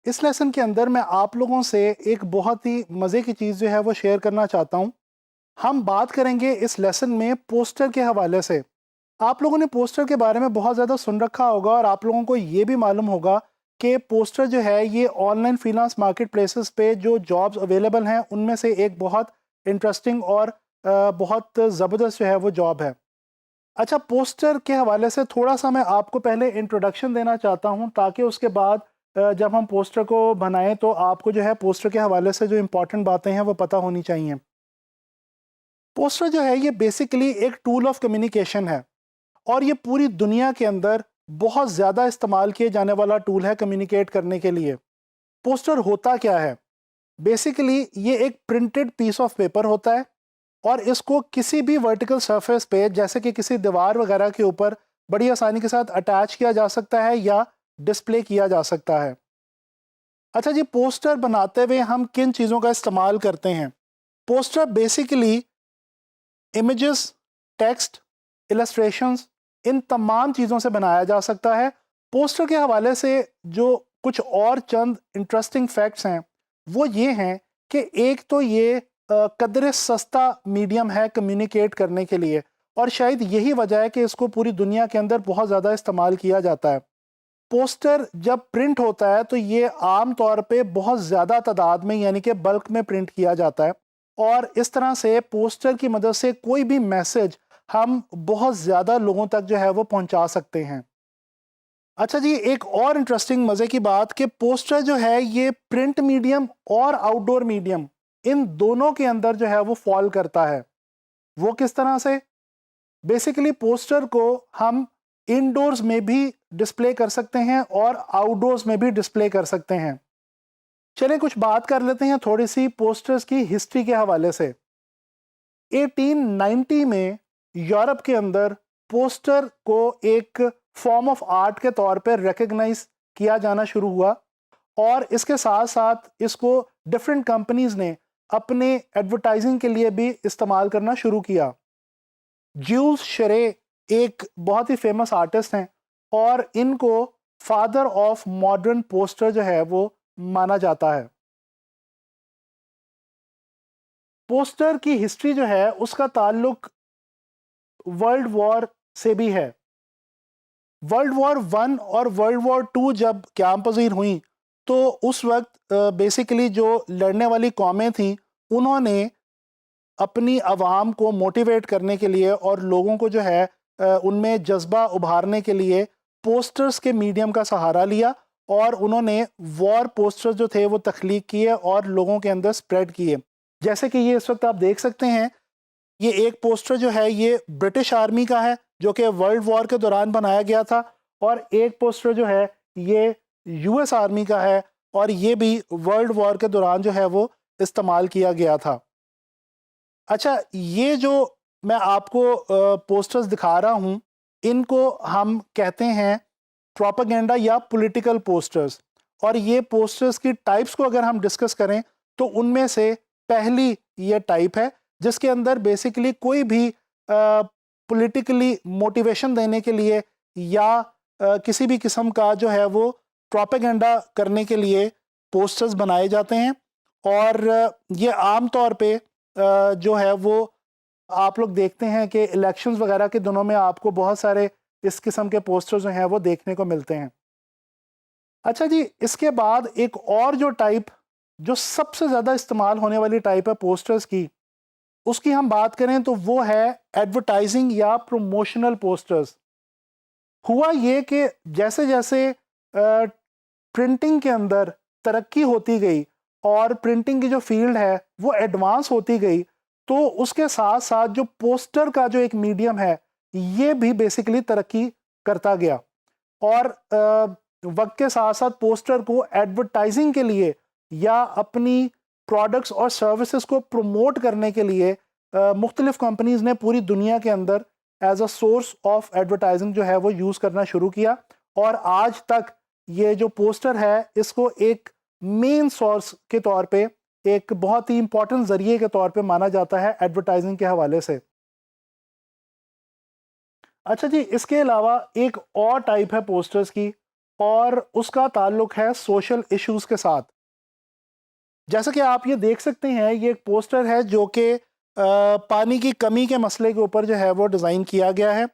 इस लेसन के अंदर मैं आप लोगों से एक बहुत ही मज़े की चीज़ जो है वो शेयर करना चाहता हूँ। हम बात करेंगे इस लेसन में पोस्टर के हवाले से। आप लोगों ने पोस्टर के बारे में बहुत ज़्यादा सुन रखा होगा और आप लोगों को ये भी मालूम होगा कि पोस्टर जो है ये ऑनलाइन फ्रीलांस मार्केट प्लेसेस पे जो जॉब्स अवेलेबल हैं उनमें से एक बहुत इंटरेस्टिंग और बहुत ज़बरदस्त जो है वो जॉब है। अच्छा, पोस्टर के हवाले से थोड़ा सा मैं आपको पहले इंट्रोडक्शन देना चाहता हूँ ताकि उसके बाद जब हम पोस्टर को बनाएं तो आपको जो है पोस्टर के हवाले से जो इम्पोर्टेंट बातें हैं वो पता होनी चाहिए। पोस्टर जो है ये बेसिकली एक टूल ऑफ कम्युनिकेशन है और ये पूरी दुनिया के अंदर बहुत ज़्यादा इस्तेमाल किए जाने वाला टूल है कम्युनिकेट करने के लिए। पोस्टर होता क्या है? बेसिकली ये एक प्रिंटेड पीस ऑफ पेपर होता है और इसको किसी भी वर्टिकल सरफेस पे जैसे कि किसी दीवार वगैरह के ऊपर बड़ी आसानी के साथ अटैच किया जा सकता है या डिस्प्ले किया जा सकता है। अच्छा जी, पोस्टर बनाते हुए हम किन चीज़ों का इस्तेमाल करते हैं? Poster basically images, text, illustrations, इन तमाम चीज़ों से बनाया जा सकता है। पोस्टर के हवाले से जो कुछ और चंद इंटरेस्टिंग फैक्ट्स हैं वो ये हैं कि एक तो ये कदरे सस्ता मीडियम है कम्युनिकेट करने के लिए और शायद यही वजह है कि इसको पूरी दुनिया के अंदर बहुत ज़्यादा इस्तेमाल किया जाता है। पोस्टर जब प्रिंट होता है तो ये आम तौर पे बहुत ज़्यादा तादाद में यानी कि बल्क में प्रिंट किया जाता है और इस तरह से पोस्टर की मदद से कोई भी मैसेज हम बहुत ज़्यादा लोगों तक जो है वो पहुंचा सकते हैं। अच्छा जी, एक और इंटरेस्टिंग मज़े की बात कि पोस्टर जो है ये प्रिंट मीडियम और आउटडोर मीडियम इन दोनों के अंदर जो है वो फॉल करता है। वो किस तरह से? बेसिकली पोस्टर को हम इनडोर्स में भी डिस्प्ले कर सकते हैं और आउटडोर्स में भी डिस्प्ले कर सकते हैं। चलिए कुछ बात कर लेते हैं थोड़ी सी पोस्टर्स की हिस्ट्री के हवाले से। 1890 में यूरोप के अंदर पोस्टर को एक फॉर्म ऑफ आर्ट के तौर पर रिकग्नाइज किया जाना शुरू हुआ और इसके साथ साथ इसको डिफरेंट कंपनीज ने अपने एडवर्टाइजिंग के लिए भी इस्तेमाल करना शुरू किया। ज्यूल्स शेरे एक बहुत ही फेमस आर्टिस्ट हैं और इनको फादर ऑफ मॉडर्न पोस्टर जो है वो माना जाता है। पोस्टर की हिस्ट्री जो है उसका ताल्लुक वर्ल्ड वॉर से भी है। वर्ल्ड वॉर वन और वर्ल्ड वॉर टू जब क़याम पज़ीर हुई तो उस वक्त बेसिकली जो लड़ने वाली कौमें थीं उन्होंने अपनी आवाम को मोटिवेट करने के लिए और लोगों को जो है उनमें जज्बा उभारने के लिए पोस्टर्स के मीडियम का सहारा लिया और उन्होंने वॉर पोस्टर्स जो थे वो तख्लीक किए और लोगों के अंदर स्प्रेड किए। जैसे कि ये इस वक्त आप देख सकते हैं, ये एक पोस्टर जो है ये ब्रिटिश आर्मी का है जो कि वर्ल्ड वॉर के दौरान बनाया गया था और एक पोस्टर जो है ये यूएस आर्मी का है और ये भी वर्ल्ड वॉर के दौरान जो है वो इस्तेमाल किया गया था। अच्छा, ये जो मैं आपको पोस्टर्स दिखा रहा हूँ इनको हम कहते हैं प्रोपेगेंडा या पॉलिटिकल पोस्टर्स और ये पोस्टर्स की टाइप्स को अगर हम डिस्कस करें तो उनमें से पहली ये टाइप है जिसके अंदर बेसिकली कोई भी पॉलिटिकली मोटिवेशन देने के लिए या किसी भी किस्म का जो है वो प्रोपेगेंडा करने के लिए पोस्टर्स बनाए जाते हैं और ये आम तौर पे जो है वो आप लोग देखते हैं कि इलेक्शंस वगैरह के दिनों में आपको बहुत सारे इस किस्म के पोस्टर्स जो हैं वो देखने को मिलते हैं। अच्छा जी, इसके बाद एक और जो टाइप जो सबसे ज़्यादा इस्तेमाल होने वाली टाइप है पोस्टर्स की, उसकी हम बात करें तो वो है एडवर्टाइजिंग या प्रमोशनल पोस्टर्स। हुआ ये कि जैसे जैसे प्रिंटिंग के अंदर तरक्की होती गई और प्रिंटिंग की जो फील्ड है वो एडवांस होती गई तो उसके साथ साथ जो पोस्टर का जो एक मीडियम है ये भी बेसिकली तरक्की करता गया और वक्त के साथ साथ पोस्टर को एडवर्टाइजिंग के लिए या अपनी प्रोडक्ट्स और सर्विसेज को प्रमोट करने के लिए मुख्तलिफ कंपनीज़ ने पूरी दुनिया के अंदर as a source of advertising जो है वो यूज़ करना शुरू किया, और आज तक ये जो पोस्टर है इसको एक मेन सोर्स के तौर पे, एक बहुत ही इंपॉर्टेंट ज़रिए के तौर पे माना जाता है एडवर्टाइजिंग के हवाले से। अच्छा जी, इसके अलावा एक और टाइप है पोस्टर्स की, और उसका ताल्लुक है सोशल इश्यूज़ के साथ। जैसा कि आप ये देख सकते हैं, ये एक पोस्टर है जो कि पानी की कमी के मसले के ऊपर जो है वो डिज़ाइन किया गया है।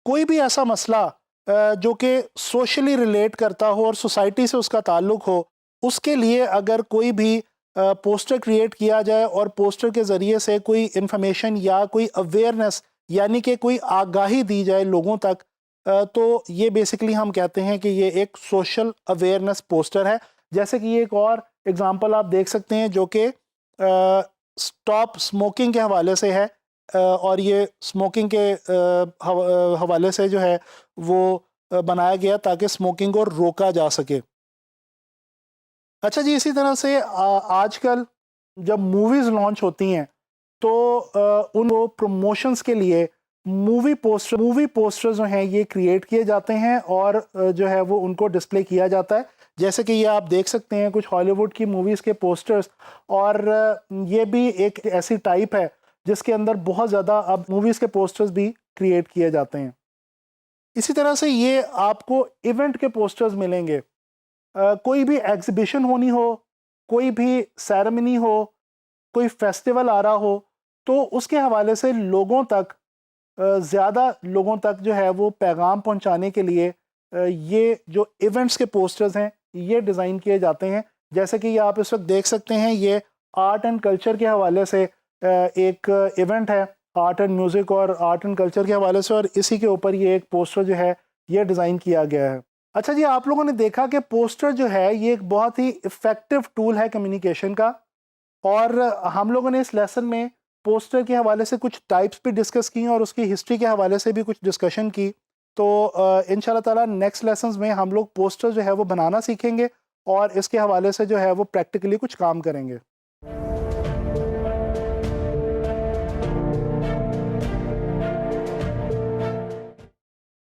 कोई भी ऐसा मसला जो कि सोशली रिलेट करता हो और सोसाइटी से उसका ताल्लुक हो, उसके लिए अगर कोई भी पोस्टर क्रिएट किया जाए और पोस्टर के ज़रिए से कोई इन्फॉर्मेशन या कोई अवेयरनेस, यानी कि कोई आगाही दी जाए लोगों तक, तो ये बेसिकली हम कहते हैं कि ये एक सोशल अवेयरनेस पोस्टर है। जैसे कि ये एक और एग्जांपल आप देख सकते हैं जो कि स्टॉप स्मोकिंग के हवाले से है, और ये स्मोकिंग के हवाले से जो है वो बनाया गया ताकि स्मोकिंग को रोका जा सके। अच्छा जी, इसी तरह से आजकल जब मूवीज़ लॉन्च होती हैं तो उनको प्रमोशंस के लिए मूवी पोस्टर जो हैं ये क्रिएट किए जाते हैं, और जो है वो उनको डिस्प्ले किया जाता है। जैसे कि ये आप देख सकते हैं कुछ हॉलीवुड की मूवीज़ के पोस्टर्स, और ये भी एक ऐसी टाइप है जिसके अंदर बहुत ज़्यादा अब मूवीज़ के पोस्टर्स भी क्रिएट किए जाते हैं। इसी तरह से ये आपको इवेंट के पोस्टर्स मिलेंगे। कोई भी एग्ज़िबिशन होनी हो, कोई भी सेरेमनी हो, कोई फेस्टिवल आ रहा हो, तो उसके हवाले से लोगों तक, ज़्यादा लोगों तक जो है वो पैगाम पहुंचाने के लिए ये जो इवेंट्स के पोस्टर्स हैं ये डिज़ाइन किए जाते हैं। जैसे कि ये आप इस वक्त देख सकते हैं, ये आर्ट एंड कल्चर के हवाले से एक इवेंट है, आर्ट एंड म्यूज़िक और आर्ट एंड कल्चर के हवाले से, और इसी के ऊपर ये एक पोस्टर जो है ये डिज़ाइन किया गया है। अच्छा जी, आप लोगों ने देखा कि पोस्टर जो है ये एक बहुत ही इफ़ेक्टिव टूल है कम्युनिकेशन का, और हम लोगों ने इस लेसन में पोस्टर के हवाले से कुछ टाइप्स भी डिस्कस की और उसकी हिस्ट्री के हवाले से भी कुछ डिस्कशन की। तो इंशाल्लाह ताला नेक्स्ट लेसन्स में हम लोग पोस्टर जो है वो बनाना सीखेंगे और इसके हवाले से जो है वो प्रैक्टिकली कुछ काम करेंगे।